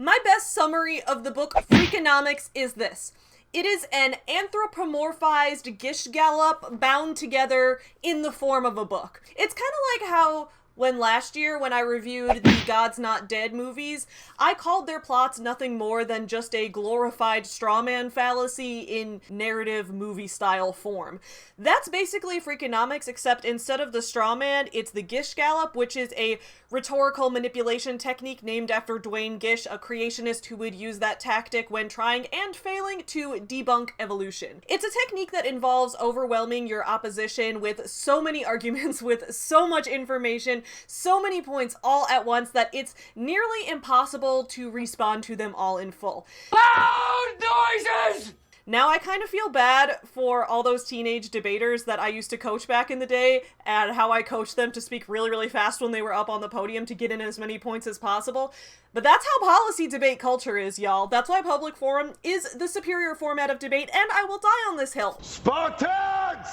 My best summary of the book Freakonomics is this. It is an anthropomorphized Gish Gallop bound together in the form of a book. It's kind of like how last year when I reviewed the God's Not Dead movies, I called their plots nothing more than just a glorified strawman fallacy in narrative movie-style form. That's basically Freakonomics, except instead of the strawman, it's the Gish Gallop, which is a rhetorical manipulation technique named after Dwayne Gish, a creationist who would use that tactic when trying and failing to debunk evolution. It's a technique that involves overwhelming your opposition with so many arguments, with so much information, so many points all at once that it's nearly impossible to respond to them all in full. Loud noises! Now I kind of feel bad for all those teenage debaters that I used to coach back in the day and how I coached them to speak really, really fast when they were up on the podium to get in as many points as possible. But that's how policy debate culture is, y'all. That's why public forum is the superior format of debate, and I will die on this hill. Spartans!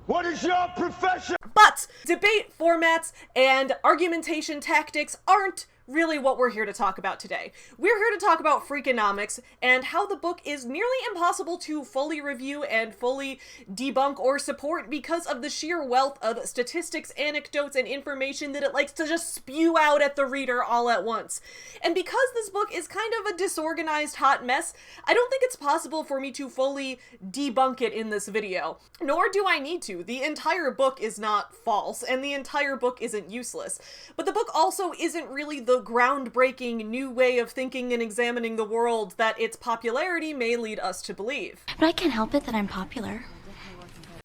What is your profession? But debate formats and argumentation tactics aren't really what we're here to talk about today. We're here to talk about Freakonomics and how the book is nearly impossible to fully review and fully debunk or support because of the sheer wealth of statistics, anecdotes, and information that it likes to just spew out at the reader all at once. And because this book is kind of a disorganized hot mess, I don't think it's possible for me to fully debunk it in this video. Nor do I need to. The entire book is not false, and the entire book isn't useless. But the book also isn't really the groundbreaking new way of thinking and examining the world that its popularity may lead us to believe. But I can't help it that I'm popular.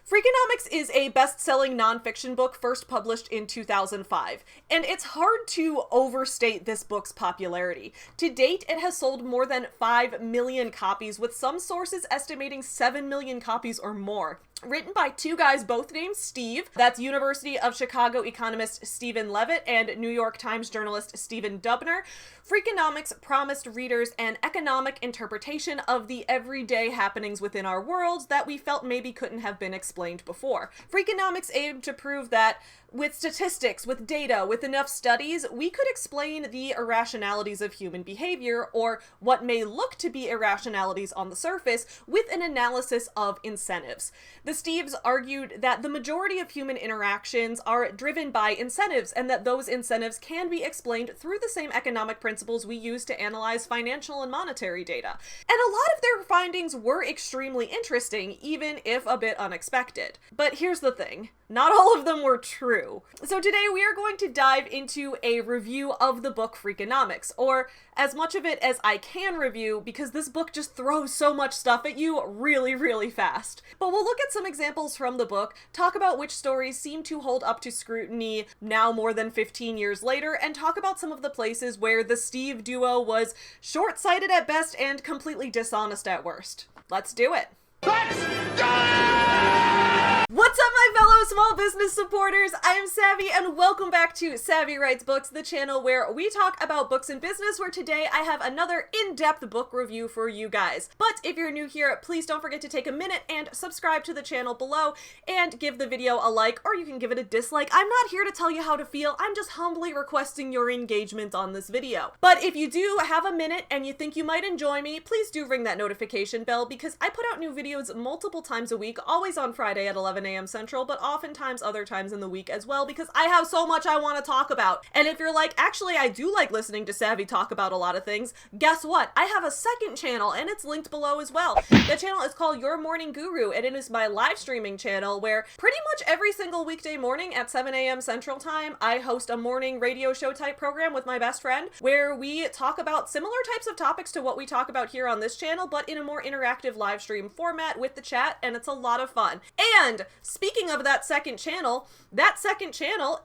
Freakonomics is a best-selling nonfiction book first published in 2005, and it's hard to overstate this book's popularity. To date, it has sold more than 5 million copies, with some sources estimating 7 million copies or more. Written by two guys both named Steve, that's University of Chicago economist Stephen Levitt and New York Times journalist Stephen Dubner, Freakonomics promised readers an economic interpretation of the everyday happenings within our world that we felt maybe couldn't have been explained before. Freakonomics aimed to prove that with statistics, with data, with enough studies, we could explain the irrationalities of human behavior, or what may look to be irrationalities on the surface, with an analysis of incentives. The Steves argued that the majority of human interactions are driven by incentives, and that those incentives can be explained through the same economic principles we use to analyze financial and monetary data. And a lot of their findings were extremely interesting, even if a bit unexpected. But here's the thing. Not all of them were true. So today we are going to dive into a review of the book Freakonomics, or as much of it as I can review, because this book just throws so much stuff at you really, really fast. But we'll look at some examples from the book, talk about which stories seem to hold up to scrutiny now more than 15 years later, and talk about some of the places where the Steve duo was short-sighted at best and completely dishonest at worst. Let's do it. Let's go! What's up, my fellow small business supporters? I am Savvy, and welcome back to Savvy Writes Books, the channel where we talk about books and business, where today I have another in-depth book review for you guys. But if you're new here, please don't forget to take a minute and subscribe to the channel below, and give the video a like, or you can give it a dislike. I'm not here to tell you how to feel, I'm just humbly requesting your engagement on this video. But if you do have a minute and you think you might enjoy me, please do ring that notification bell, because I put out new videos multiple times a week, always on Friday at 11 a.m. Central, but oftentimes other times in the week as well, because I have so much I want to talk about. And if you're like, actually I do like listening to Savvy talk about a lot of things, guess what? I have a second channel, and it's linked below as well. The channel is called Your Morning Guru, and it is my live streaming channel where pretty much every single weekday morning at 7 a.m. Central Time, I host a morning radio show type program with my best friend, where we talk about similar types of topics to what we talk about here on this channel, but in a more interactive live stream format with the chat, and it's a lot of fun. And speaking of that second channel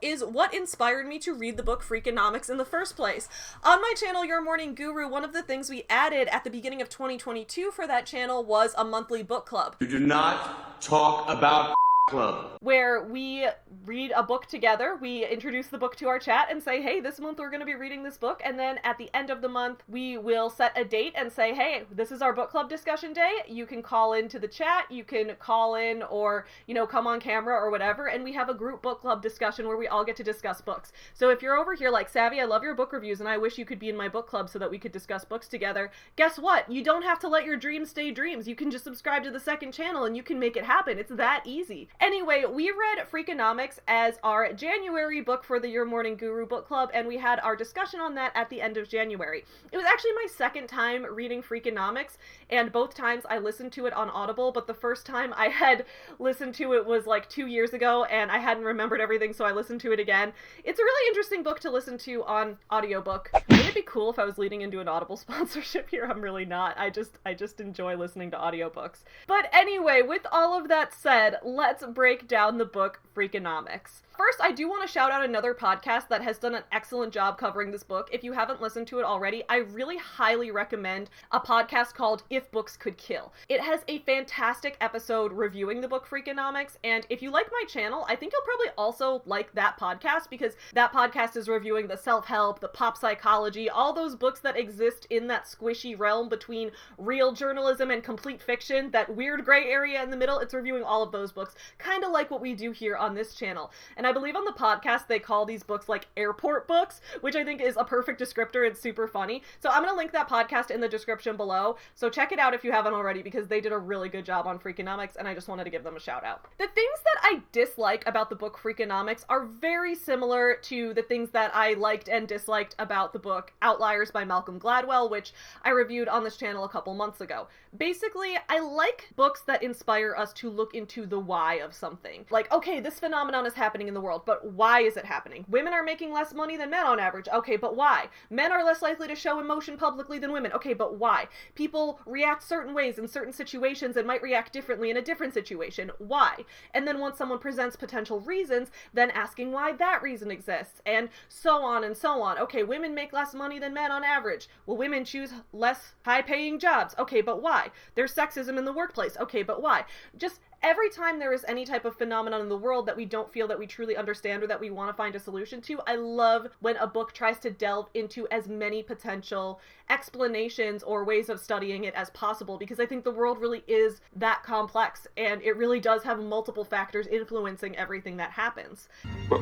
is what inspired me to read the book Freakonomics in the first place. On my channel, Your Morning Guru, one of the things we added at the beginning of 2022 for that channel was a monthly book club. You do not talk about Club, where we read a book together. We introduce the book to our chat and say, hey, this month we're going to be reading this book. And then at the end of the month, we will set a date and say, hey, this is our book club discussion day. You can call into the chat. You can call in or, come on camera or whatever. And we have a group book club discussion where we all get to discuss books. So if you're over here like, Savvy, I love your book reviews and I wish you could be in my book club so that we could discuss books together. Guess what? You don't have to let your dreams stay dreams. You can just subscribe to the second channel and you can make it happen. It's that easy. Anyway, we read Freakonomics as our January book for the Your Morning Guru book club, and we had our discussion on that at the end of January. It was actually my second time reading Freakonomics, and both times I listened to it on Audible, but the first time I had listened to it was like 2 years ago, and I hadn't remembered everything, so I listened to it again. It's a really interesting book to listen to on audiobook. Wouldn't it be cool if I was leading into an Audible sponsorship here? I'm really not. I just enjoy listening to audiobooks. But anyway, with all of that said, let's break down the book Freakonomics. First, I do want to shout out another podcast that has done an excellent job covering this book. If you haven't listened to it already, I really highly recommend a podcast called If Books Could Kill. It has a fantastic episode reviewing the book Freakonomics, and if you like my channel, I think you'll probably also like that podcast because that podcast is reviewing the self-help, the pop psychology, all those books that exist in that squishy realm between real journalism and complete fiction, that weird gray area in the middle. It's reviewing all of those books, kind of like what we do here on this channel. And I believe on the podcast they call these books like airport books, which I think is a perfect descriptor. It's super funny. So I'm going to link that podcast in the description below. So check it out if you haven't already because they did a really good job on Freakonomics and I just wanted to give them a shout out. The things that I dislike about the book Freakonomics are very similar to the things that I liked and disliked about the book Outliers by Malcolm Gladwell, which I reviewed on this channel a couple months ago. Basically, I like books that inspire us to look into the why of something. Like, okay, this phenomenon is happening in the world, but why is it happening? Women are making less money than men on average. Okay, but why? Men are less likely to show emotion publicly than women. Okay, but why? People react certain ways in certain situations and might react differently in a different situation. Why? And then once someone presents potential reasons, then asking why that reason exists, and so on and so on. Okay, women make less money than men on average. Well, women choose less high-paying jobs. Okay, but why? There's sexism in the workplace. Okay, but why? Just every time there is any type of phenomenon in the world that we don't feel that we truly understand or that we want to find a solution to, I love when a book tries to delve into as many potential explanations or ways of studying it as possible, because I think the world really is that complex and it really does have multiple factors influencing everything that happens. But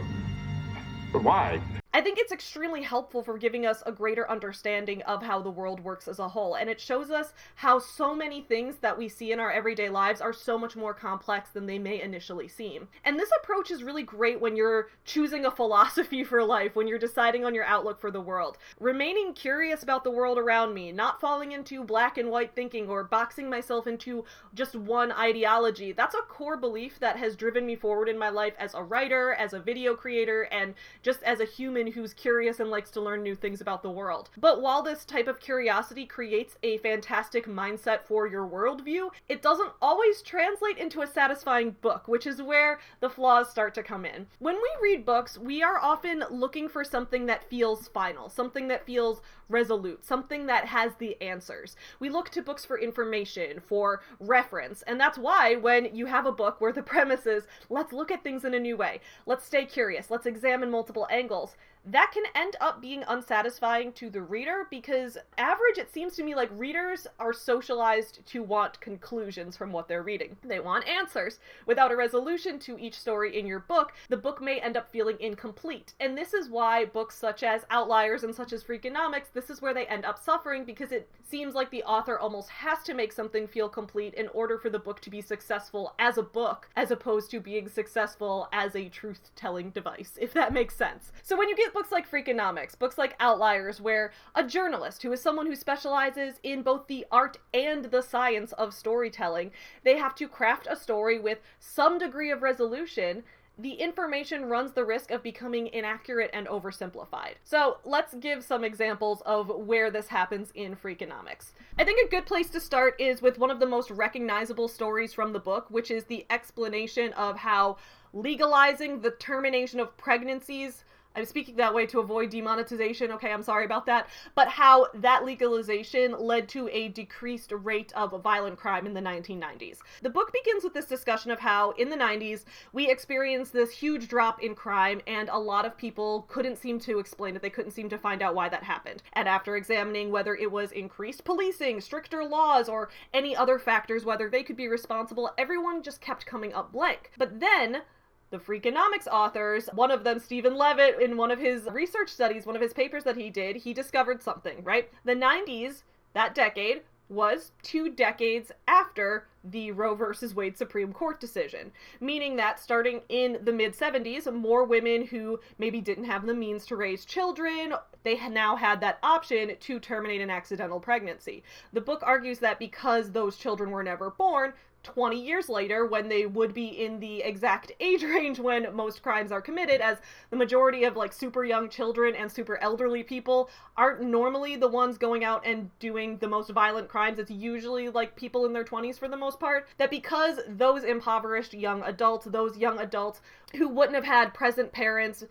why? I think it's extremely helpful for giving us a greater understanding of how the world works as a whole, and it shows us how so many things that we see in our everyday lives are so much more complex than they may initially seem. And this approach is really great when you're choosing a philosophy for life, when you're deciding on your outlook for the world. Remaining curious about the world around me, not falling into black and white thinking or boxing myself into just one ideology, that's a core belief that has driven me forward in my life as a writer, as a video creator, and just as a human who's curious and likes to learn new things about the world. But while this type of curiosity creates a fantastic mindset for your worldview, it doesn't always translate into a satisfying book, which is where the flaws start to come in. When we read books, we are often looking for something that feels final, something that feels resolute, something that has the answers. We look to books for information, for reference, and that's why when you have a book where the premise is, let's look at things in a new way, let's stay curious, let's examine multiple angles, that can end up being unsatisfying to the reader because average, it seems to me like readers are socialized to want conclusions from what they're reading. They want answers. Without a resolution to each story in your book, the book may end up feeling incomplete. And this is why books such as Outliers and such as Freakonomics, this is where they end up suffering because it seems like the author almost has to make something feel complete in order for the book to be successful as a book, as opposed to being successful as a truth-telling device, if that makes sense. So when you get books like Freakonomics, books like Outliers, where a journalist who is someone who specializes in both the art and the science of storytelling, they have to craft a story with some degree of resolution, the information runs the risk of becoming inaccurate and oversimplified. So let's give some examples of where this happens in Freakonomics. I think a good place to start is with one of the most recognizable stories from the book, which is the explanation of how legalizing the termination of pregnancies I'm speaking that way to avoid demonetization, okay, I'm sorry about that, but how that legalization led to a decreased rate of violent crime in the 1990s. The book begins with this discussion of how, in the 90s, we experienced this huge drop in crime, and a lot of people couldn't seem to explain it. They couldn't seem to find out why that happened. And after examining whether it was increased policing, stricter laws, or any other factors, whether they could be responsible, everyone just kept coming up blank. But then the Freakonomics authors, one of them, Stephen Levitt, in one of his research studies, one of his papers that he did, he discovered something, right? The 90s, that decade, was 2 decades after the Roe versus Wade Supreme Court decision, meaning that starting in the mid-70s, more women who maybe didn't have the means to raise children, they now had that option to terminate an accidental pregnancy. The book argues that because those children were never born, 20 years later, when they would be in the exact age range when most crimes are committed, as the majority of like super young children and super elderly people aren't normally the ones going out and doing the most violent crimes. It's usually like people in their 20s for the most part, that because those impoverished young adults, those young adults who wouldn't have had present parents,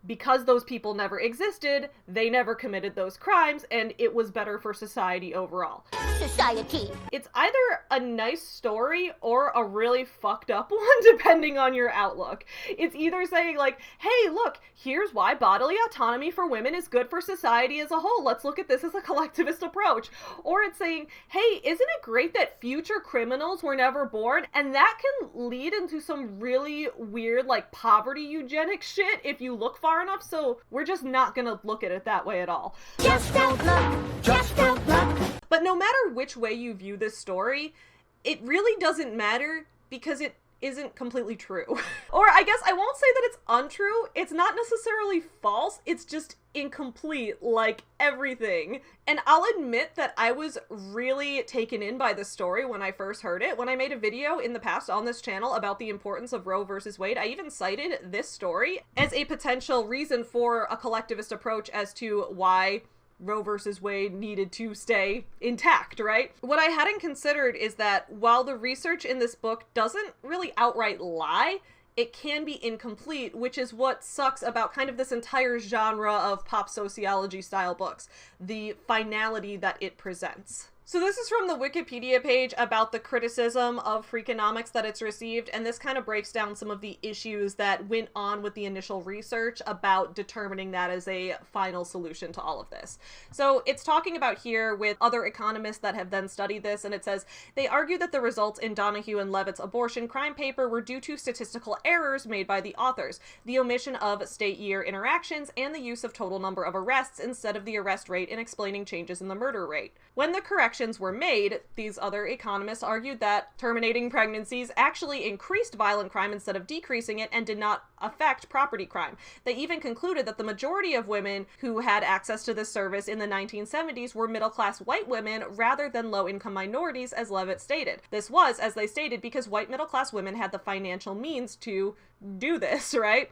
because those people never existed, they never committed those crimes, and it was better for society overall. Society. It's either a nice story or a really fucked up one, depending on your outlook. It's either saying like, hey, look, here's why bodily autonomy for women is good for society as a whole. Let's look at this as a collectivist approach. Or it's saying, hey, isn't it great that future criminals were never born? And that can lead into some really weird, like, poverty eugenics shit if you look far enough, so we're just not gonna look at it that way at all. Just don't look. Just don't look. But no matter which way you view this story, it really doesn't matter because it isn't completely true. Or I guess I won't say that it's untrue. It's not necessarily false. It's just incomplete, like everything. And I'll admit that I was really taken in by the story when I first heard it. When I made a video in the past on this channel about the importance of Roe versus Wade, I even cited this story as a potential reason for a collectivist approach as to why Roe versus Wade needed to stay intact, right? What I hadn't considered is that while the research in this book doesn't really outright lie, it can be incomplete, which is what sucks about kind of this entire genre of pop sociology style books, the finality that it presents. So this is from the Wikipedia page about the criticism of Freakonomics that it's received, and this kind of breaks down some of the issues that went on with the initial research about determining that as a final solution to all of this. So it's talking about here with other economists that have then studied this, and it says, they argue that the results in Donahue and Levitt's abortion crime paper were due to statistical errors made by the authors, the omission of state-year interactions, and the use of total number of arrests instead of the arrest rate in explaining changes in the murder rate. When the corrections were made, these other economists argued that terminating pregnancies actually increased violent crime instead of decreasing it and did not affect property crime. They even concluded that the majority of women who had access to this service in the 1970s were middle-class white women rather than low-income minorities, as Levitt stated. This was, as they stated, because white middle-class women had the financial means to do this, right?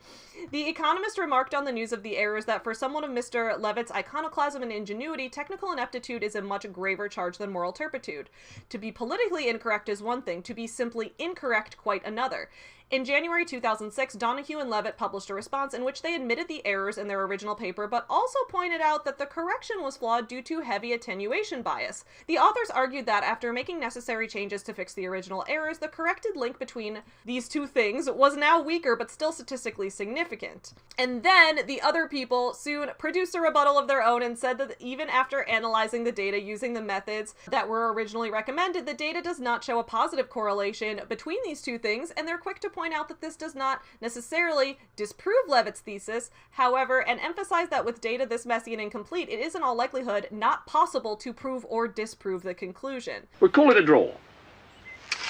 The Economist remarked on the news of the errors that for someone of Mr. Levitt's iconoclasm and ingenuity, technical ineptitude is a much graver charge than moral turpitude. To be politically incorrect is one thing, to be simply incorrect quite another. In January 2006, Donahue and Levitt published a response in which they admitted the errors in their original paper, but also pointed out that the correction was flawed due to heavy attenuation bias. The authors argued that after making necessary changes to fix the original errors, the corrected link between these two things was now weaker but still statistically significant. And then the other people soon produced a rebuttal of their own and said that even after analyzing the data using the methods that were originally recommended, the data does not show a positive correlation between these two things, and they're quick to point out that this does not necessarily disprove Levitt's thesis, however, and emphasize that with data this messy and incomplete, it is in all likelihood not possible to prove or disprove the conclusion. We call it a draw.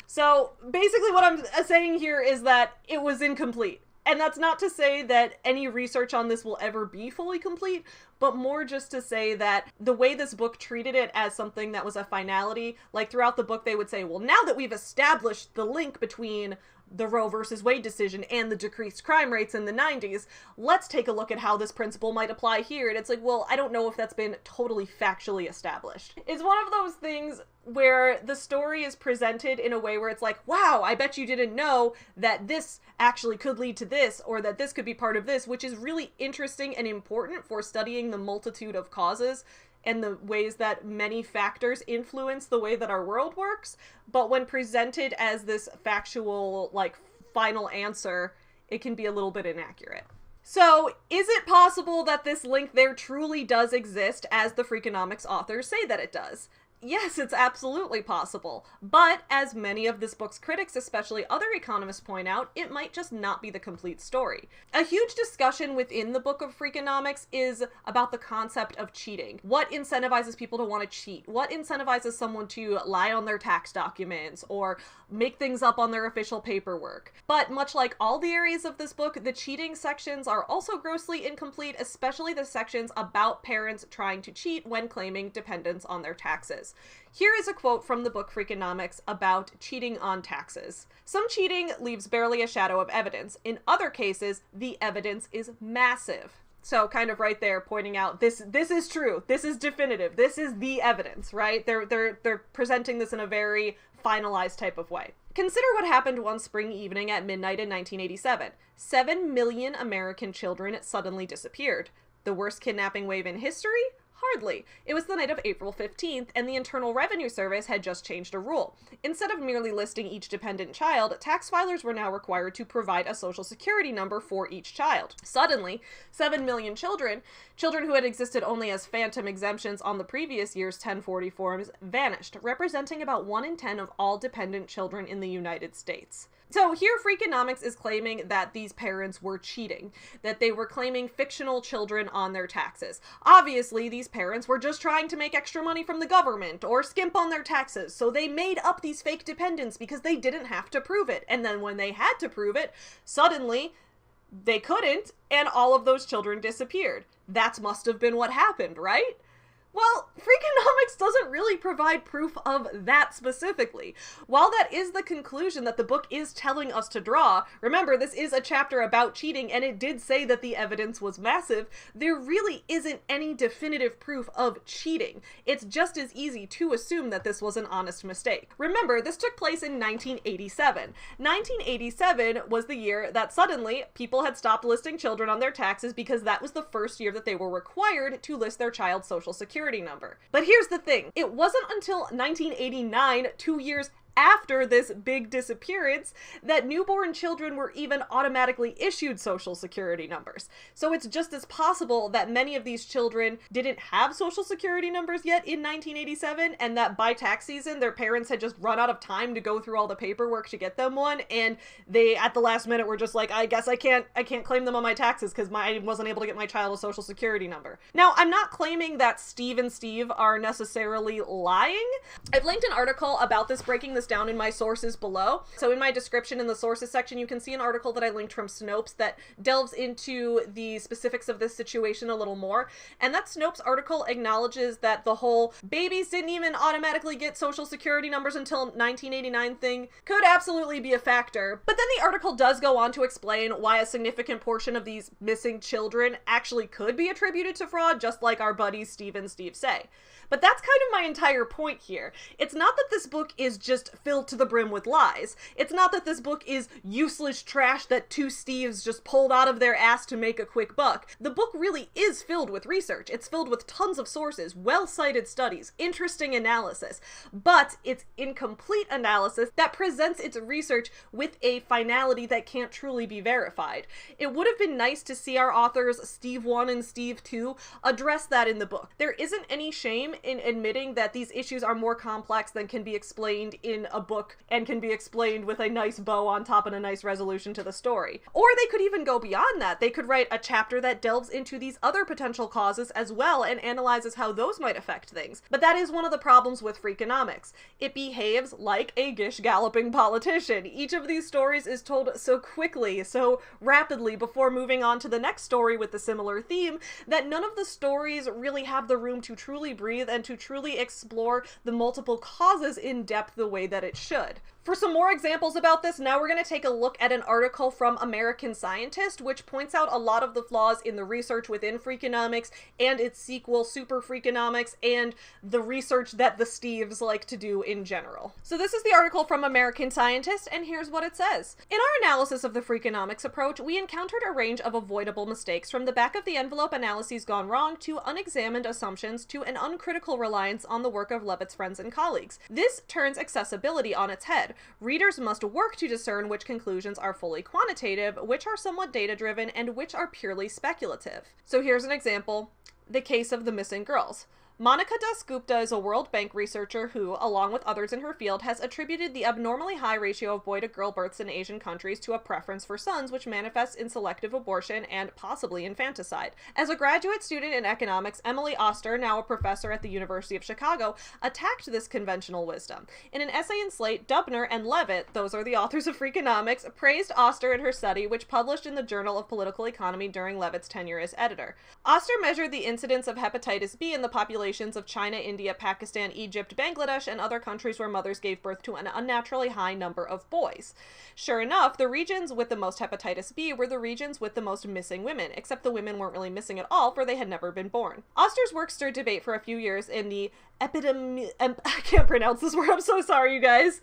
So basically what I'm saying here is that it was incomplete. And that's not to say that any research on this will ever be fully complete, but more just to say that the way this book treated it as something that was a finality, like throughout the book they would say, well, now that we've established the link between the Roe versus Wade decision and the decreased crime rates in the 90s. Let's take a look at how this principle might apply here. And it's like, well, I don't know if that's been totally factually established. It's one of those things where the story is presented in a way where it's like, wow, I bet you didn't know that this actually could lead to this, or that this could be part of this, which is really interesting and important for studying the multitude of causes and the ways that many factors influence the way that our world works. But when presented as this factual, like, final answer, it can be a little bit inaccurate. So, is it possible that this link there truly does exist as the Freakonomics authors say that it does? Yes, it's absolutely possible, but as many of this book's critics, especially other economists, point out, it might just not be the complete story. A huge discussion within the book of Freakonomics is about the concept of cheating. What incentivizes people to want to cheat? What incentivizes someone to lie on their tax documents or make things up on their official paperwork? But much like all the areas of this book, the cheating sections are also grossly incomplete, especially the sections about parents trying to cheat when claiming dependence on their taxes. Here is a quote from the book Freakonomics about cheating on taxes. Some cheating leaves barely a shadow of evidence. In other cases, the evidence is massive. So kind of right there pointing out this is true. This is definitive. This is the evidence, right? They're presenting this in a very finalized type of way. Consider what happened one spring evening at midnight in 1987. 7 million American children suddenly disappeared. The worst kidnapping wave in history? Hardly. It was the night of April 15th, and the Internal Revenue Service had just changed a rule. Instead of merely listing each dependent child, tax filers were now required to provide a social security number for each child. Suddenly, 7 million children who had existed only as phantom exemptions on the previous year's 1040 forms, vanished, representing about 1 in 10 of all dependent children in the United States. So here Freakonomics is claiming that these parents were cheating, that they were claiming fictional children on their taxes. Obviously, these parents were just trying to make extra money from the government or skimp on their taxes, so they made up these fake dependents because they didn't have to prove it. And then when they had to prove it, suddenly they couldn't, and all of those children disappeared. That must have been what happened, right? Well, Freakonomics doesn't really provide proof of that specifically. While that is the conclusion that the book is telling us to draw, remember this is a chapter about cheating and it did say that the evidence was massive, there really isn't any definitive proof of cheating. It's just as easy to assume that this was an honest mistake. Remember, this took place in 1987. 1987 was the year that suddenly people had stopped listing children on their taxes because that was the first year that they were required to list their child's social security number. But here's the thing, it wasn't until 1989, 2 years after this big disappearance, that newborn children were even automatically issued social security numbers. So it's just as possible that many of these children didn't have social security numbers yet in 1987, and that by tax season their parents had just run out of time to go through all the paperwork to get them one, and they at the last minute were just like, I guess I can't claim them on my taxes because I wasn't able to get my child a social security number. Now, I'm not claiming that Steve and Steve are necessarily lying. I've linked an article about this, breaking this down in my sources below. So in my description in the sources section, you can see an article that I linked from Snopes that delves into the specifics of this situation a little more. And that Snopes article acknowledges that the whole babies didn't even automatically get social security numbers until 1989 thing could absolutely be a factor. But then the article does go on to explain why a significant portion of these missing children actually could be attributed to fraud, just like our buddies Steve and Steve say. But that's kind of my entire point here. It's not that this book is just filled to the brim with lies. It's not that this book is useless trash that two Steves just pulled out of their ass to make a quick buck. The book really is filled with research. It's filled with tons of sources, well-cited studies, interesting analysis, but it's incomplete analysis that presents its research with a finality that can't truly be verified. It would have been nice to see our authors, Steve 1 and Steve 2, address that in the book. There isn't any shame in admitting that these issues are more complex than can be explained in a book and can be explained with a nice bow on top and a nice resolution to the story. Or they could even go beyond that. They could write a chapter that delves into these other potential causes as well and analyzes how those might affect things. But that is one of the problems with Freakonomics. It behaves like a gish-galloping politician. Each of these stories is told so quickly, so rapidly before moving on to the next story with a similar theme, that none of the stories really have the room to truly breathe and to truly explore the multiple causes in depth the way that that it should. For some more examples about this, now we're going to take a look at an article from American Scientist, which points out a lot of the flaws in the research within Freakonomics and its sequel, Super Freakonomics, and the research that the Steves like to do in general. So this is the article from American Scientist, and here's what it says. In our analysis of the Freakonomics approach, we encountered a range of avoidable mistakes, from the back-of-the-envelope analyses gone wrong to unexamined assumptions to an uncritical reliance on the work of Levitt's friends and colleagues. This turns accessibility on its head. Readers must work to discern which conclusions are fully quantitative, which are somewhat data-driven, and which are purely speculative. So here's an example: the case of the missing girls. Monica Dasgupta is a World Bank researcher who, along with others in her field, has attributed the abnormally high ratio of boy-to-girl births in Asian countries to a preference for sons, which manifests in selective abortion and possibly infanticide. As a graduate student in economics, Emily Oster, now a professor at the University of Chicago, attacked this conventional wisdom. In an essay in Slate, Dubner and Levitt, those are the authors of Freakonomics, praised Oster and her study, which published in the Journal of Political Economy during Levitt's tenure as editor. Oster measured the incidence of hepatitis B in the population of China, India, Pakistan, Egypt, Bangladesh, and other countries where mothers gave birth to an unnaturally high number of boys. Sure enough, the regions with the most hepatitis B were the regions with the most missing women, except the women weren't really missing at all, for they had never been born. Oster's work stirred debate for a few years in the I can't pronounce this word, I'm so sorry, you guys.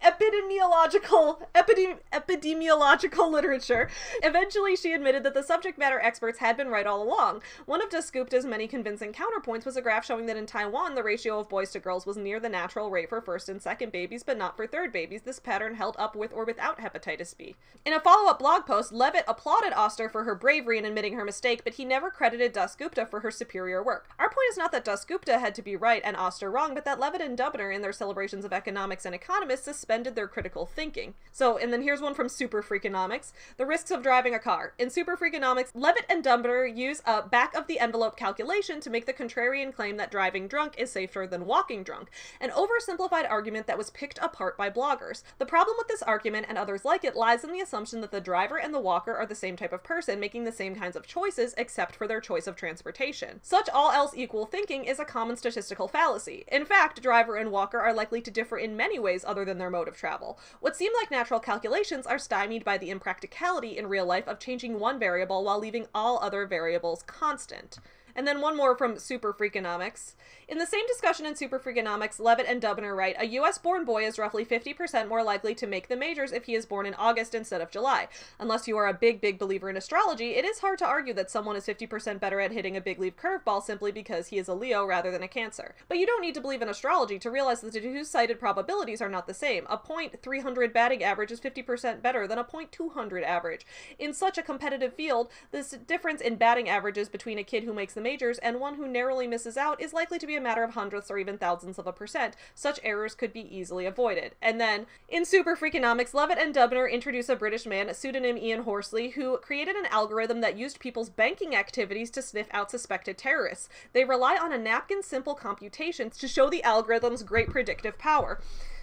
Epidemiological literature. Eventually, she admitted that the subject matter experts had been right all along. One of Dasgupta's many convincing counterpoints was a graph showing that in Taiwan, the ratio of boys to girls was near the natural rate for first and second babies, but not for third babies. This pattern held up with or without hepatitis B. In a follow-up blog post, Levitt applauded Oster for her bravery in admitting her mistake, but he never credited Dasgupta for her superior work. Our point is not that Dasgupta had to be right and Oster wrong, but that Levitt and Dubner, in their celebrations of economics and economists, suspended their critical thinking. So, and then here's one from Super Freakonomics: the risks of driving a car. In Super Freakonomics, Levitt and Dubner use a back-of-the-envelope calculation to make the contrarian claim that driving drunk is safer than walking drunk, an oversimplified argument that was picked apart by bloggers. The problem with this argument, and others like it, lies in the assumption that the driver and the walker are the same type of person, making the same kinds of choices, except for their choice of transportation. Such all else equal thinking is a common statistical fallacy. In fact, driver and walker are likely to differ in many ways other than their mode of travel. What seem like natural calculations are stymied by the impracticality in real life of changing one variable while leaving all other variables constant. And then one more from Super Freakonomics. In the same discussion in Super Freakonomics, Levitt and Dubner write, a US-born boy is roughly 50% more likely to make the majors if he is born in August instead of July. Unless you are a big believer in astrology, it is hard to argue that someone is 50% better at hitting a big leaf curveball simply because he is a Leo rather than a Cancer. But you don't need to believe in astrology to realize that the two-sided probabilities are not the same. A .300 batting average is 50% better than a .200 average. In such a competitive field, this difference in batting averages between a kid who makes the majors and one who narrowly misses out is likely to be a matter of hundredths or even thousandths of a percent. Such errors could be easily avoided. And then, in Super Freakonomics, Levitt and Dubner introduce a British man, pseudonym Ian Horsley, who created an algorithm that used people's banking activities to sniff out suspected terrorists. They rely on a napkin simple computation to show the algorithm's great predictive power.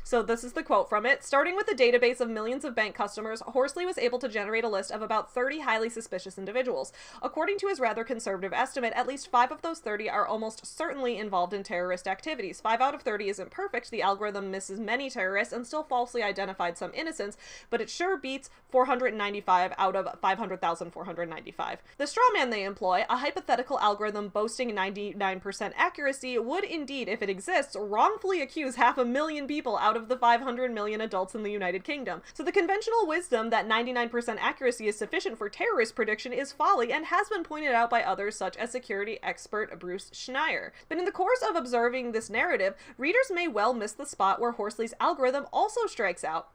So this is the quote from it. Starting with a database of millions of bank customers, Horsley was able to generate a list of about 30 highly suspicious individuals. According to his rather conservative estimate, at least 5 of those 30 are almost certainly involved in terrorist activities. 5 out of 30 isn't perfect. The algorithm misses many terrorists and still falsely identified some innocents, but it sure beats 495 out of 500,495. The straw man they employ, a hypothetical algorithm boasting 99% accuracy, would indeed, if it exists, wrongfully accuse 500,000 people out of the 500 million adults in the United Kingdom. So the conventional wisdom that 99% accuracy is sufficient for terrorist prediction is folly and has been pointed out by others such as security expert Bruce Schneier. But in the course of observing this narrative, readers may well miss the spot where Horsley's algorithm also strikes out.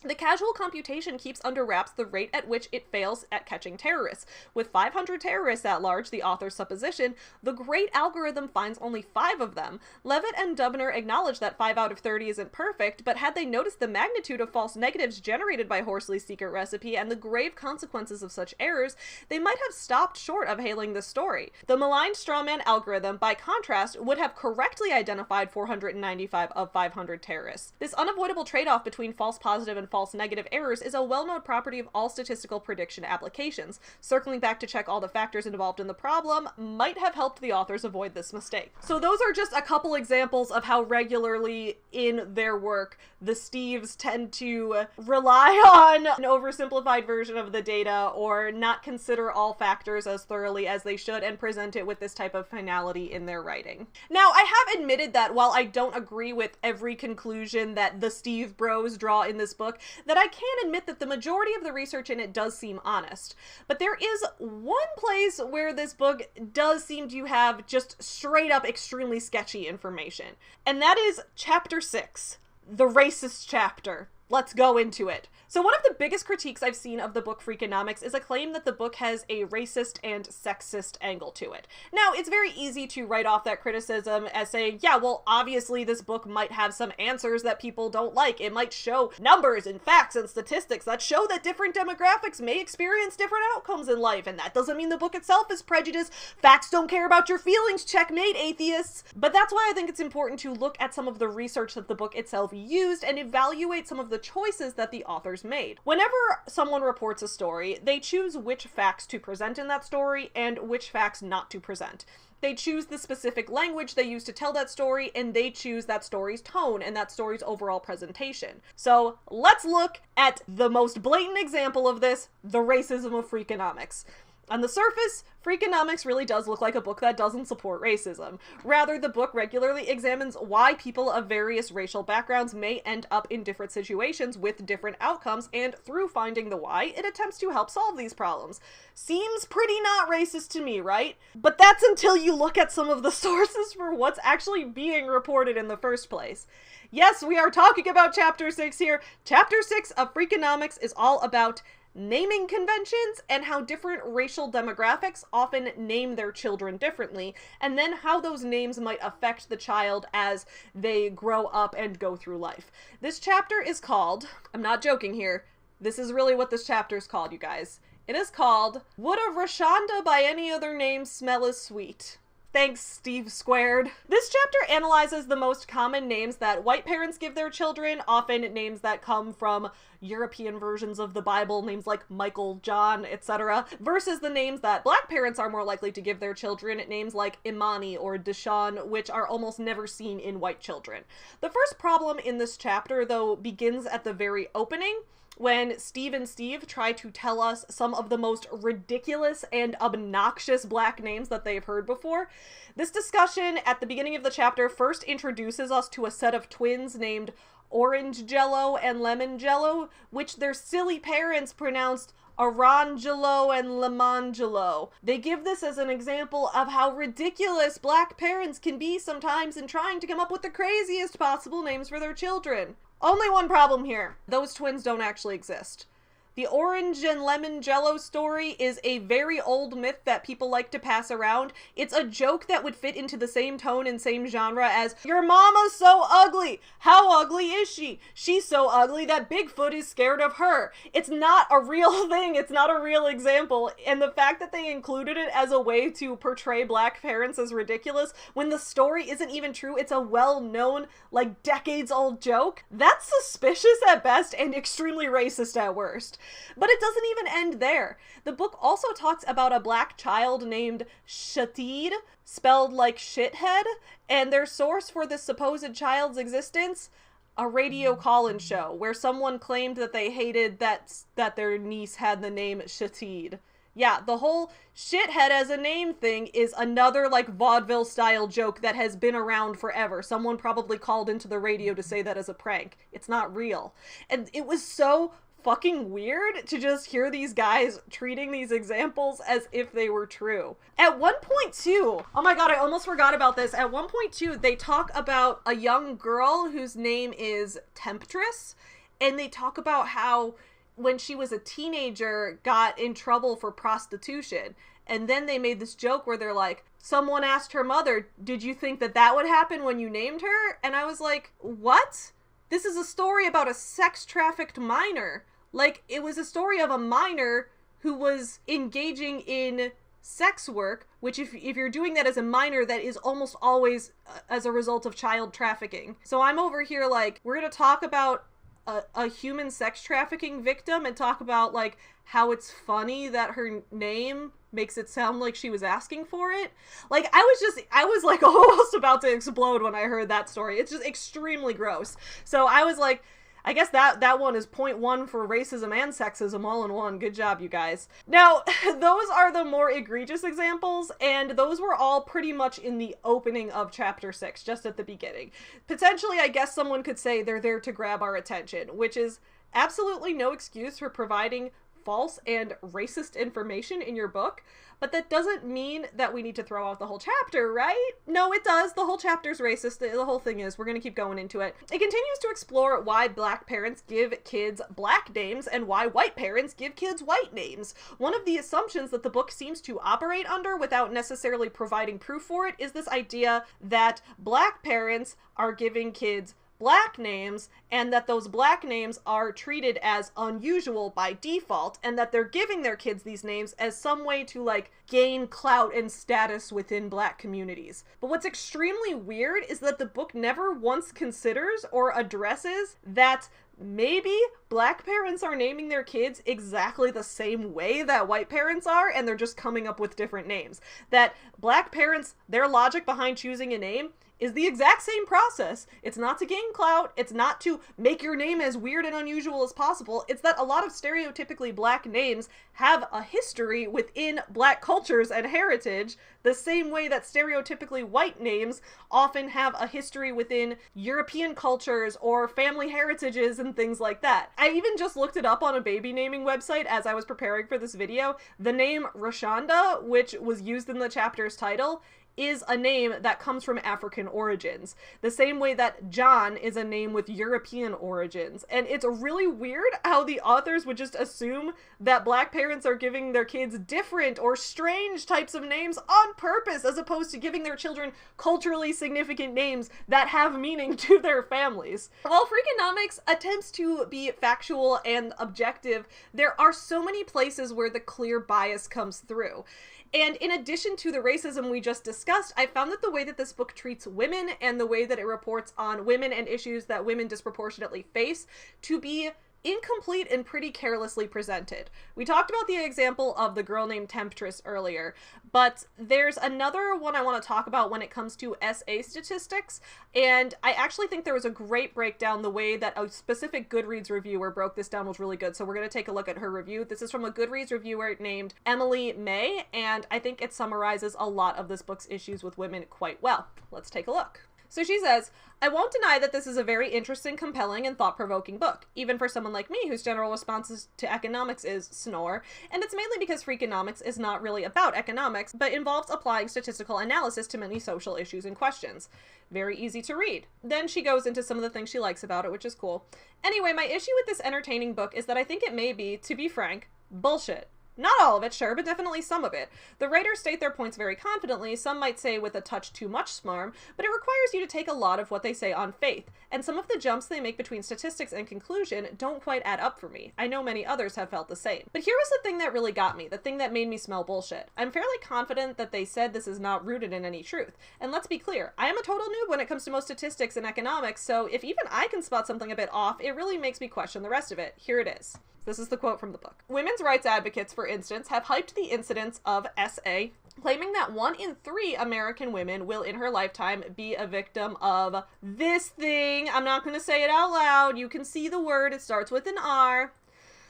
The casual computation keeps under wraps the rate at which it fails at catching terrorists. With 500 terrorists at large, the author's supposition, the great algorithm finds only 5 of them. Levitt and Dubner acknowledge that 5 out of 30 isn't perfect, but had they noticed the magnitude of false negatives generated by Horsley's secret recipe and the grave consequences of such errors, they might have stopped short of hailing the story. The maligned strawman algorithm, by contrast, would have correctly identified 495 of 500 terrorists. This unavoidable trade-off between false positive and and false negative errors is a well-known property of all statistical prediction applications. Circling back to check all the factors involved in the problem might have helped the authors avoid this mistake. So those are just a couple examples of how regularly in their work the Steves tend to rely on an oversimplified version of the data or not consider all factors as thoroughly as they should and present it with this type of finality in their writing. Now, I have admitted that while I don't agree with every conclusion that the Steve bros draw in this book, that I can admit that the majority of the research in it does seem honest. But there is one place where this book does seem to have just straight up extremely sketchy information, and that is chapter 6, the racist chapter. Let's go into it. So one of the biggest critiques I've seen of the book Freakonomics is a claim that the book has a racist and sexist angle to it. Now, it's very easy to write off that criticism as saying, yeah, well, obviously this book might have some answers that people don't like. It might show numbers and facts and statistics that show that different demographics may experience different outcomes in life, and that doesn't mean the book itself is prejudiced. Facts don't care about your feelings, checkmate, atheists. But that's why I think it's important to look at some of the research that the book itself used and evaluate some of the choices that the authors made. Whenever someone reports a story, they choose which facts to present in that story and which facts not to present. They choose the specific language they use to tell that story, and they choose that story's tone and that story's overall presentation. So let's look at the most blatant example of this, the racism of Freakonomics. On the surface, Freakonomics really does look like a book that doesn't support racism. Rather, the book regularly examines why people of various racial backgrounds may end up in different situations with different outcomes, and through finding the why, it attempts to help solve these problems. Seems pretty not racist to me, right? But that's until you look at some of the sources for what's actually being reported in the first place. Yes, we are talking about Chapter 6 here. Chapter 6 of Freakonomics is all about naming conventions and how different racial demographics often name their children differently, and then how those names might affect the child as they grow up and go through life. This chapter is called, I'm not joking here, this is really what this chapter is called, you guys. It is called, Would a Rashonda by Any Other Name Smell as Sweet? Thanks, Steve Squared. This chapter analyzes the most common names that white parents give their children, often names that come from European versions of the Bible, names like Michael, John, etc., versus the names that black parents are more likely to give their children, names like Imani or Deshaun, which are almost never seen in white children. The first problem in this chapter, though, begins at the very opening, when Steve and Steve try to tell us some of the most ridiculous and obnoxious black names that they've heard before. This discussion at the beginning of the chapter first introduces us to a set of twins named Orange Jello and Lemon Jello, which their silly parents pronounced Orangelo and Lemangelo. They give this as an example of how ridiculous black parents can be sometimes in trying to come up with the craziest possible names for their children. Only one problem here. Those twins don't actually exist. The orange and lemon jello story is a very old myth that people like to pass around. It's a joke that would fit into the same tone and same genre as, your mama's so ugly. How ugly is she? She's so ugly that Bigfoot is scared of her. It's not a real thing. It's not a real example. And the fact that they included it as a way to portray black parents as ridiculous when the story isn't even true, it's a well-known, like decades old joke, that's suspicious at best and extremely racist at worst. But it doesn't even end there. The book also talks about a black child named Shatid, spelled like shithead, and their source for this supposed child's existence, a radio call-in show where someone claimed that they hated that their niece had the name Shatid. Yeah, the whole shithead as a name thing is another like vaudeville style joke that has been around forever. Someone probably called into the radio to say that as a prank. It's not real. And it was so fucking weird to just hear these guys treating these examples as if they were true. At one point too, oh my god, I almost forgot about this. At one point too, they talk about a young girl whose name is Temptress, and they talk about how when she was a teenager got in trouble for prostitution. And then they made this joke where they're like, someone asked her mother, did you think that would happen when you named her? And I was like, what? This is a story about a sex-trafficked minor. Like, it was a story of a minor who was engaging in sex work, which if you're doing that as a minor, that is almost always as a result of child trafficking. So I'm over here like, we're gonna talk about a human sex trafficking victim and talk about, like, how it's funny that her name makes it sound like she was asking for it. Like, I was like almost about to explode when I heard that story. It's just extremely gross. So I was like, I guess that one is point one for racism and sexism all in one. Good job, you guys. Now, those are the more egregious examples, and those were all pretty much in the opening of chapter 6, just at the beginning. Potentially, I guess someone could say they're there to grab our attention, which is absolutely no excuse for providing false and racist information in your book, but that doesn't mean that we need to throw out the whole chapter, right? No, it does. The whole chapter's racist. The whole thing is. We're going to keep going into it. It continues to explore why black parents give kids black names and why white parents give kids white names. One of the assumptions that the book seems to operate under, without necessarily providing proof for it, is this idea that black parents are giving kids black names, and that those black names are treated as unusual by default, and that they're giving their kids these names as some way to, like, gain clout and status within black communities. But what's extremely weird is that the book never once considers or addresses that maybe black parents are naming their kids exactly the same way that white parents are, and they're just coming up with different names. That black parents, their logic behind choosing a name is the exact same process. It's not to gain clout. It's not to make your name as weird and unusual as possible. It's that a lot of stereotypically black names have a history within black cultures and heritage, the same way that stereotypically white names often have a history within European cultures or family heritages and things like that. I even just looked it up on a baby naming website as I was preparing for this video. The name Rashonda, which was used in the chapter's title, is a name that comes from African origins, the same way that John is a name with European origins. And it's really weird how the authors would just assume that black parents are giving their kids different or strange types of names on purpose, as opposed to giving their children culturally significant names that have meaning to their families. While Freakonomics attempts to be factual and objective, there are so many places where the clear bias comes through. And in addition to the racism we just discussed, I found that the way that this book treats women and the way that it reports on women and issues that women disproportionately face to be incomplete and pretty carelessly presented. We talked about the example of the girl named Temptress earlier, but there's another one I want to talk about when it comes to SA statistics, and I actually think there was a great breakdown. The way that a specific Goodreads reviewer broke this down was really good, so we're going to take a look at her review. This is from a Goodreads reviewer named Emily May, and I think it summarizes a lot of this book's issues with women quite well. Let's take a look. So she says, I won't deny that this is a very interesting, compelling, and thought-provoking book, even for someone like me whose general response to economics is snore, and it's mainly because Freakonomics is not really about economics, but involves applying statistical analysis to many social issues and questions. Very easy to read. Then she goes into some of the things she likes about it, which is cool. Anyway, my issue with this entertaining book is that I think it may be, to be frank, bullshit. Not all of it, sure, but definitely some of it. The writers state their points very confidently, some might say with a touch too much smarm, but it requires you to take a lot of what they say on faith, and some of the jumps they make between statistics and conclusion don't quite add up for me. I know many others have felt the same. But here was the thing that really got me, the thing that made me smell bullshit. I'm fairly confident that they said this is not rooted in any truth. And let's be clear, I am a total noob when it comes to most statistics and economics, so if even I can spot something a bit off, it really makes me question the rest of it. Here it is. This is the quote from the book. Women's rights advocates, for instance, have hyped the incidence of SA, claiming that 1 in 3 American women will in her lifetime be a victim of this thing. I'm not going to say it out loud. You can see the word. It starts with an R.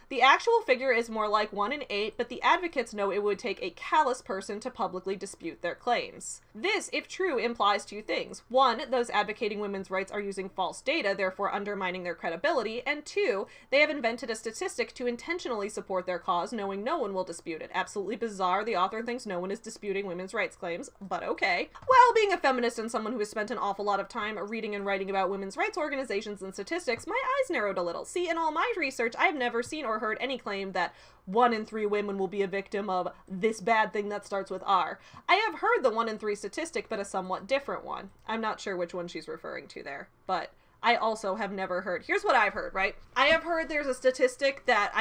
The actual figure is more like 1 in 8, but the advocates know it would take a callous person to publicly dispute their claims. This, if true, implies 2 things. 1, those advocating women's rights are using false data, therefore undermining their credibility, and 2, they have invented a statistic to intentionally support their cause, knowing no one will dispute it. Absolutely bizarre. The author thinks no one is disputing women's rights claims, but okay. Well, being a feminist and someone who has spent an awful lot of time reading and writing about women's rights organizations and statistics, my eyes narrowed a little. See, in all my research, I have never seen or heard any claim that 1 in 3 women will be a victim of this bad thing that starts with R. I have heard the 1 in 3 statistic, but a somewhat different one. I'm not sure which one she's referring to there, but I also have never heard. Here's what I've heard, right? I have heard there's a statistic that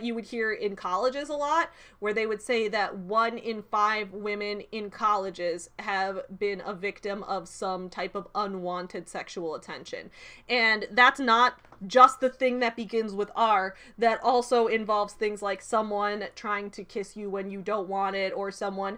you would hear in colleges a lot, where they would say that 1 in 5 women in colleges have been a victim of some type of unwanted sexual attention. And that's not just the thing that begins with R. That also involves things like someone trying to kiss you when you don't want it, or someone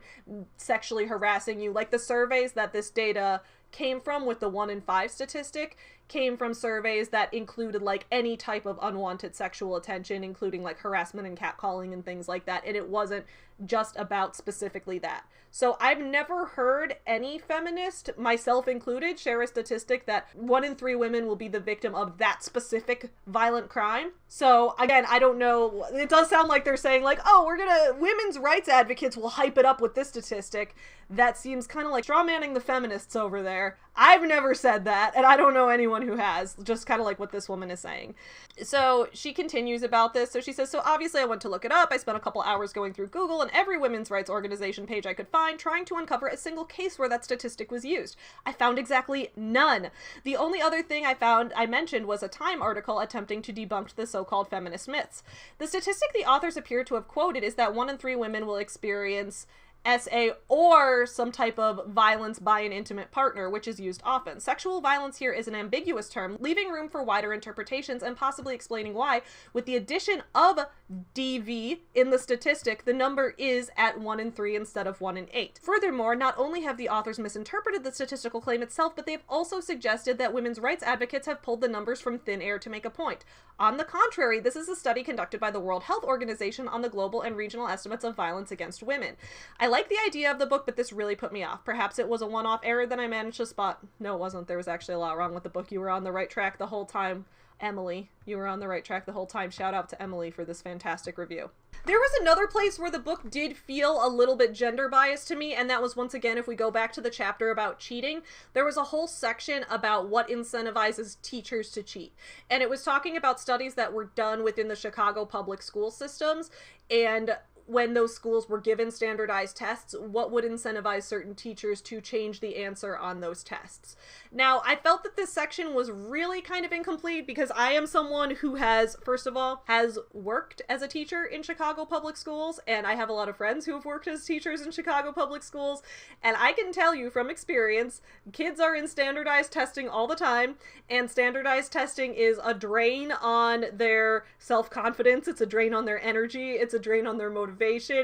sexually harassing you. Like, the surveys that this data came from with the 1 in 5 statistic came from surveys that included like any type of unwanted sexual attention, including like harassment and catcalling and things like that. And it wasn't just about specifically that. So I've never heard any feminist, myself included, share a statistic that 1 in 3 women will be the victim of that specific violent crime. So again, I don't know. It does sound like they're saying like, oh, women's rights advocates will hype it up with this statistic. That seems kind of like strawmanning the feminists over there. I've never said that, and I don't know anyone who has, just kind of like what this woman is saying. So she continues about this. So she says, so obviously I went to look it up. I spent a couple hours going through Google and every women's rights organization page I could find, trying to uncover a single case where that statistic was used. I found exactly none. The only other thing I mentioned was a Time article attempting to debunk the so-called feminist myths. The statistic the authors appear to have quoted is that 1 in 3 women will experience SA or some type of violence by an intimate partner, which is used often. Sexual violence here is an ambiguous term, leaving room for wider interpretations and possibly explaining why, with the addition of DV in the statistic, the number is at 1 in 3 instead of 1 in 8. Furthermore, not only have the authors misinterpreted the statistical claim itself, but they've also suggested that women's rights advocates have pulled the numbers from thin air to make a point. On the contrary, this is a study conducted by the World Health Organization on the global and regional estimates of violence against women. I like the idea of the book, but this really put me off. Perhaps it was a one-off error that I managed to spot. No, it wasn't. There was actually a lot wrong with the book. You were on the right track the whole time. Emily, you were on the right track the whole time. Shout out to Emily for this fantastic review. There was another place where the book did feel a little bit gender biased to me, and that was, once again, if we go back to the chapter about cheating, there was a whole section about what incentivizes teachers to cheat. And it was talking about studies that were done within the Chicago public school systems, and when those schools were given standardized tests, what would incentivize certain teachers to change the answer on those tests. Now, I felt that this section was really kind of incomplete because I am someone who has, first of all, has worked as a teacher in Chicago public schools, and I have a lot of friends who have worked as teachers in Chicago public schools, and I can tell you from experience, kids are in standardized testing all the time, and standardized testing is a drain on their self-confidence, it's a drain on their energy, it's a drain on their motivation,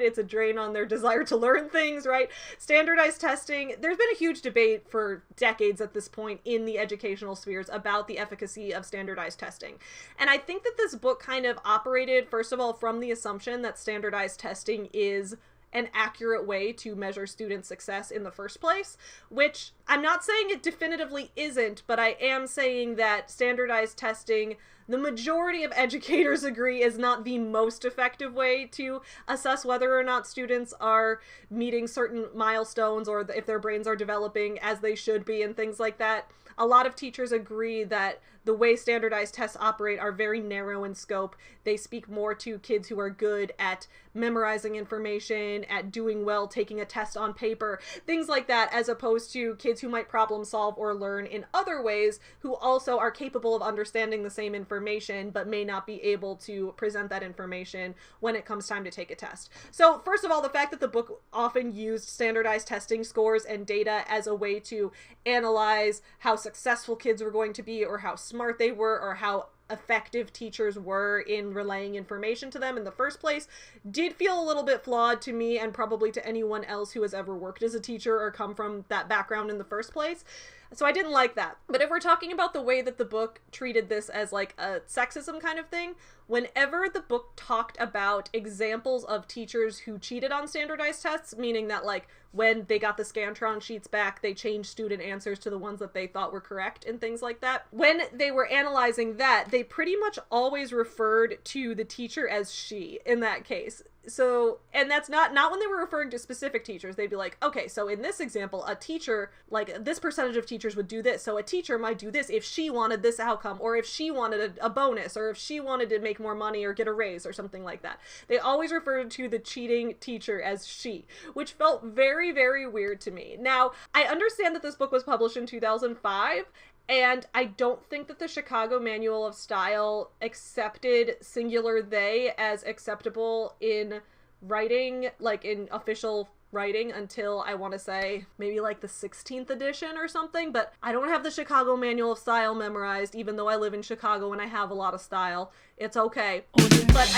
it's a drain on their desire to learn things, right? Standardized testing, there's been a huge debate for decades at this point in the educational spheres about the efficacy of standardized testing. And I think that this book kind of operated, first of all, from the assumption that standardized testing is an accurate way to measure student success in the first place, which I'm not saying it definitively isn't, but I am saying that standardized testing, the majority of educators agree, is not the most effective way to assess whether or not students are meeting certain milestones or if their brains are developing as they should be and things like that. A lot of teachers agree that the way standardized tests operate are very narrow in scope. They speak more to kids who are good at memorizing information, at doing well, taking a test on paper, things like that, as opposed to kids who might problem solve or learn in other ways, who also are capable of understanding the same information, but may not be able to present that information when it comes time to take a test. So first of all, the fact that the book often used standardized testing scores and data as a way to analyze how successful kids were going to be, or how smart they were, or how effective teachers were in relaying information to them in the first place, did feel a little bit flawed to me, and probably to anyone else who has ever worked as a teacher or come from that background in the first place. So I didn't like that. But if we're talking about the way that the book treated this as like a sexism kind of thing, whenever the book talked about examples of teachers who cheated on standardized tests, meaning that like when they got the Scantron sheets back, they changed student answers to the ones that they thought were correct and things like that. When they were analyzing that, they pretty much always referred to the teacher as she in that case. So, and that's not when they were referring to specific teachers. They'd be like, okay, so in this example, a teacher, like this percentage of teachers would do this. So a teacher might do this if she wanted this outcome, or if she wanted a bonus, or if she wanted to make more money or get a raise or something like that. They always referred to the cheating teacher as she, which felt very, very weird to me. Now, I understand that this book was published in 2005, And I don't think that the Chicago Manual of Style accepted singular they as acceptable in writing, like in official writing, until I want to say maybe like the 16th edition or something. But I don't have the Chicago Manual of Style memorized, even though I live in Chicago and I have a lot of style. It's okay. But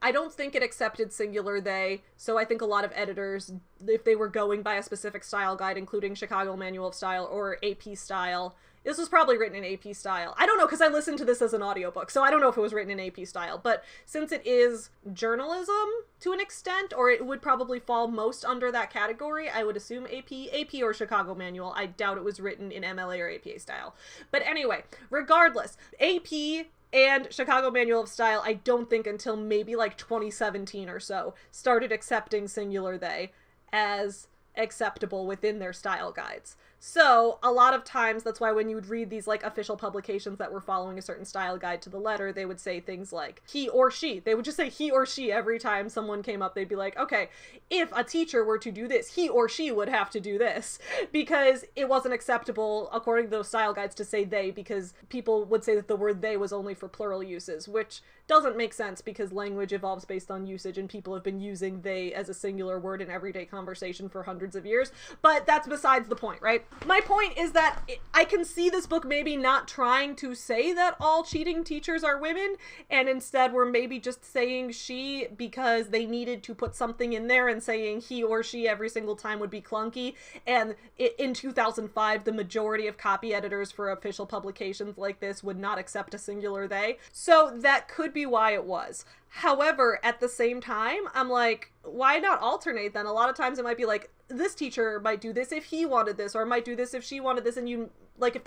I don't think it accepted singular they, so I think a lot of editors, if they were going by a specific style guide, including Chicago Manual of Style or AP Style, this was probably written in AP Style. I don't know, because I listened to this as an audiobook, so I don't know if it was written in AP Style. But since it is journalism to an extent, or it would probably fall most under that category, I would assume AP or Chicago Manual. I doubt it was written in MLA or APA Style. But anyway, regardless, AP and Chicago Manual of Style, I don't think until maybe like 2017 or so, started accepting singular they as acceptable within their style guides. So a lot of times, that's why when you would read these like official publications that were following a certain style guide to the letter, they would say things like he or she. They would just say he or she every time someone came up. They'd be like, okay, if a teacher were to do this, he or she would have to do this, because it wasn't acceptable according to those style guides to say they, because people would say that the word they was only for plural uses, which doesn't make sense because language evolves based on usage, and people have been using they as a singular word in everyday conversation for hundreds of years. But that's besides the point, right? My point is that I can see this book maybe not trying to say that all cheating teachers are women, and instead we're maybe just saying she because they needed to put something in there, and saying he or she every single time would be clunky. And in 2005, the majority of copy editors for official publications like this would not accept a singular they. So that could be why it was. However, at the same time, I'm like, why not alternate then? A lot of times it might be like, this teacher might do this if he wanted this, or might do this if she wanted this, and you, like, if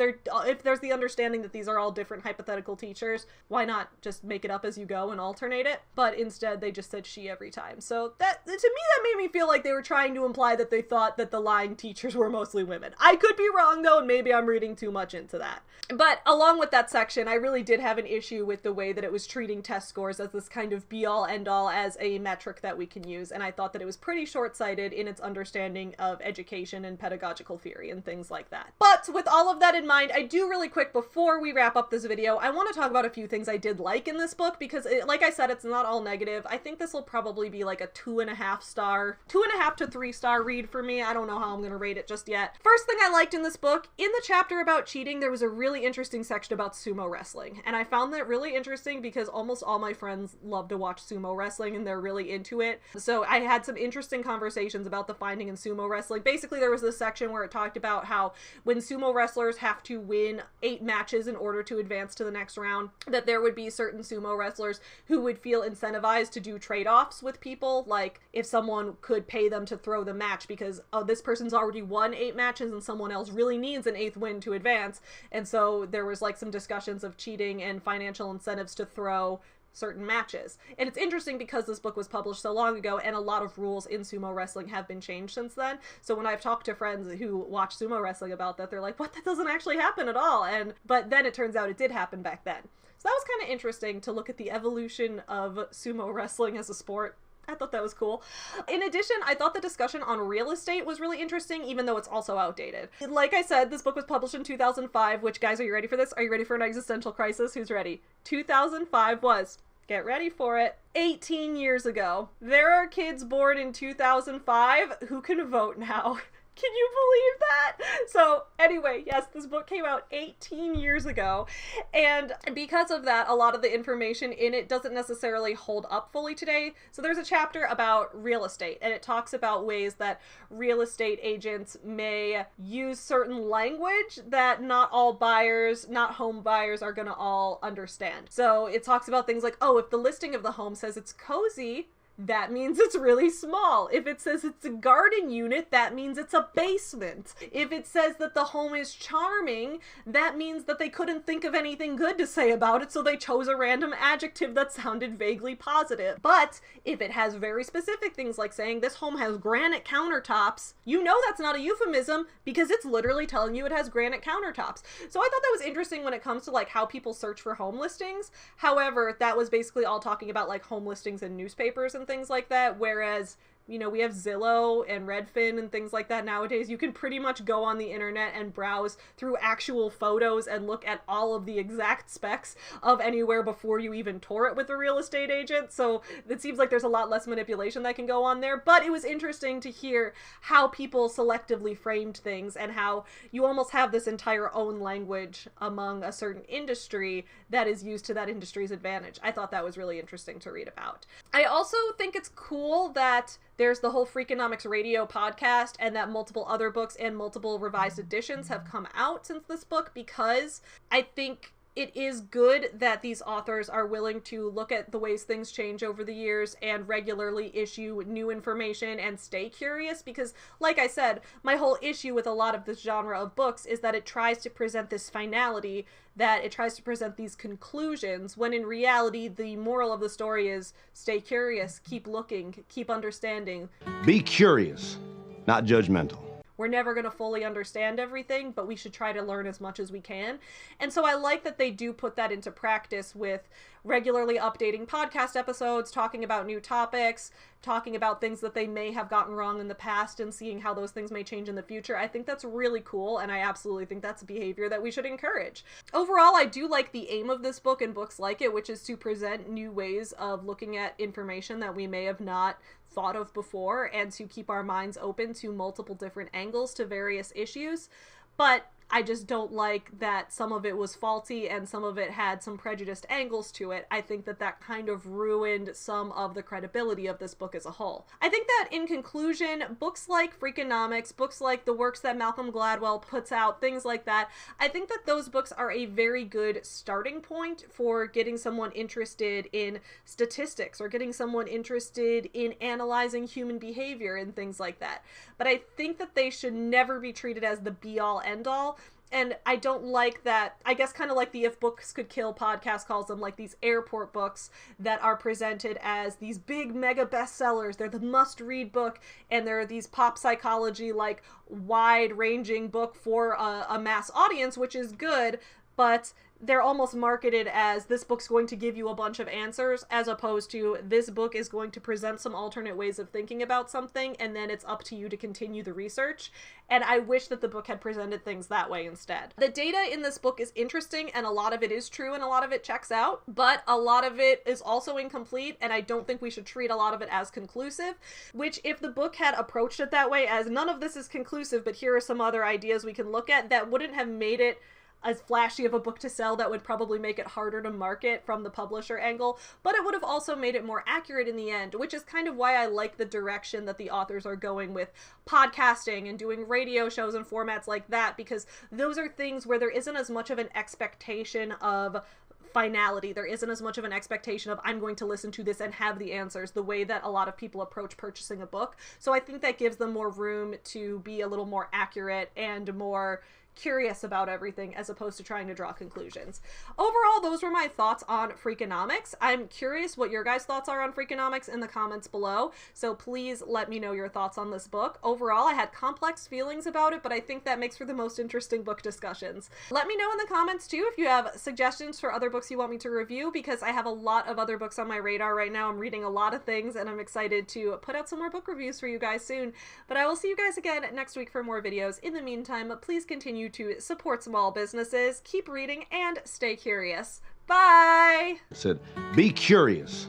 there's the understanding that these are all different hypothetical teachers, why not just make it up as you go and alternate it? But instead, they just said she every time. So that, to me, that made me feel like they were trying to imply that they thought that the lying teachers were mostly women. I could be wrong, though, and maybe I'm reading too much into that. But along with that section, I really did have an issue with the way that it was treating test scores as this kind of be-all, end-all, as a metric that we can use, and I thought that it was pretty short-sighted in its understanding of education and pedagogical theory and things like that. But with all of that in mind, I do really quick, before we wrap up this video, I want to talk about a few things I did like in this book, because like I said, it's not all negative. I think this will probably be like a 2.5 to 3 star read for me. I don't know how I'm going to rate it just yet. First thing I liked in this book, in the chapter about cheating, there was a really interesting section about sumo wrestling, and I found that really interesting because almost all my friends love to watch sumo wrestling and they're really into it. So I had some interesting conversations about the finding in sumo wrestling. Basically, there was this section where it talked about how when sumo wrestlers have to win 8 matches in order to advance to the next round, that there would be certain sumo wrestlers who would feel incentivized to do trade-offs with people, like if someone could pay them to throw the match because, oh, this person's already won 8 matches and someone else really needs an 8th win to advance. And so there was like some discussions of cheating and financial incentives to throw certain matches. And it's interesting because this book was published so long ago, and a lot of rules in sumo wrestling have been changed since then. So when I've talked to friends who watch sumo wrestling about that, they're like, what, that doesn't actually happen at all. But then it turns out it did happen back then. So that was kind of interesting to look at the evolution of sumo wrestling as a sport. I thought that was cool. In addition, I thought the discussion on real estate was really interesting, even though it's also outdated. Like I said, this book was published in 2005, which, guys, are you ready for this? Are you ready for an existential crisis? Who's ready? 2005 was, get ready for it, 18 years ago. There are kids born in 2005 who can vote now. Can you believe that? So anyway, yes, this book came out 18 years ago, and because of that, a lot of the information in it doesn't necessarily hold up fully today. So there's a chapter about real estate, and it talks about ways that real estate agents may use certain language that not all buyers, not home buyers, are gonna all understand. So it talks about things like, oh, if the listing of the home says it's cozy, that means it's really small. If it says it's a garden unit, that means it's a basement. If it says that the home is charming, that means that they couldn't think of anything good to say about it, so they chose a random adjective that sounded vaguely positive. But if it has very specific things like saying this home has granite countertops, you know that's not a euphemism because it's literally telling you it has granite countertops. So I thought that was interesting when it comes to like how people search for home listings. However, that was basically all talking about like home listings in newspapers and things like that, whereas we have Zillow and Redfin and things like that nowadays. You can pretty much go on the internet and browse through actual photos and look at all of the exact specs of anywhere before you even tour it with a real estate agent. So it seems like there's a lot less manipulation that can go on there. But it was interesting to hear how people selectively framed things and how you almost have this entire own language among a certain industry that is used to that industry's advantage. I thought that was really interesting to read about. I also think it's cool that there's the whole Freakonomics radio podcast and that multiple other books and multiple revised editions have come out since this book, because I think it is good that these authors are willing to look at the ways things change over the years and regularly issue new information and stay curious, because, like I said, my whole issue with a lot of this genre of books is that it tries to present this finality, that it tries to present these conclusions, when in reality the moral of the story is stay curious, keep looking, keep understanding. Be curious, not judgmental. We're never going to fully understand everything, but we should try to learn as much as we can. And so I like that they do put that into practice with regularly updating podcast episodes, talking about new topics, talking about things that they may have gotten wrong in the past and seeing how those things may change in the future. I think that's really cool, and I absolutely think that's a behavior that we should encourage. Overall, I do like the aim of this book and books like it, which is to present new ways of looking at information that we may have not thought of before, and to keep our minds open to multiple different angles to various issues. But I just don't like that some of it was faulty and some of it had some prejudiced angles to it. I think that that kind of ruined some of the credibility of this book as a whole. I think that in conclusion, books like Freakonomics, books like the works that Malcolm Gladwell puts out, things like that, I think that those books are a very good starting point for getting someone interested in statistics or getting someone interested in analyzing human behavior and things like that. But I think that they should never be treated as the be-all, end-all. And I don't like that, I guess kind of like the If Books Could Kill podcast calls them, like these airport books that are presented as these big mega bestsellers. They're the must-read book, and they're these pop psychology, like, wide-ranging book for a mass audience, which is good, but they're almost marketed as this book's going to give you a bunch of answers, as opposed to this book is going to present some alternate ways of thinking about something, and then it's up to you to continue the research. And I wish that the book had presented things that way instead. The data in this book is interesting, and a lot of it is true, and a lot of it checks out, but a lot of it is also incomplete, and I don't think we should treat a lot of it as conclusive, which if the book had approached it that way, as none of this is conclusive, but here are some other ideas we can look at, that wouldn't have made it as flashy of a book to sell. That would probably make it harder to market from the publisher angle, but it would have also made it more accurate in the end, which is kind of why I like the direction that the authors are going with podcasting and doing radio shows and formats like that, because those are things where there isn't as much of an expectation of finality. There isn't as much of an expectation of I'm going to listen to this and have the answers the way that a lot of people approach purchasing a book. So I think that gives them more room to be a little more accurate and more curious about everything, as opposed to trying to draw conclusions. Overall, those were my thoughts on Freakonomics. I'm curious what your guys' thoughts are on Freakonomics in the comments below, so please let me know your thoughts on this book. Overall, I had complex feelings about it, but I think that makes for the most interesting book discussions. Let me know in the comments too if you have suggestions for other books you want me to review, because I have a lot of other books on my radar right now. I'm reading a lot of things, and I'm excited to put out some more book reviews for you guys soon. But I will see you guys again next week for more videos. In the meantime, please continue to support small businesses, keep reading, and stay curious. Bye! I said, be curious,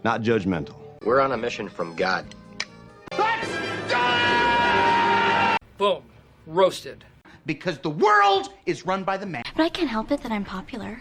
not judgmental. We're on a mission from God. Boom. Roasted. Because the world is run by the man. But I can't help it that I'm popular.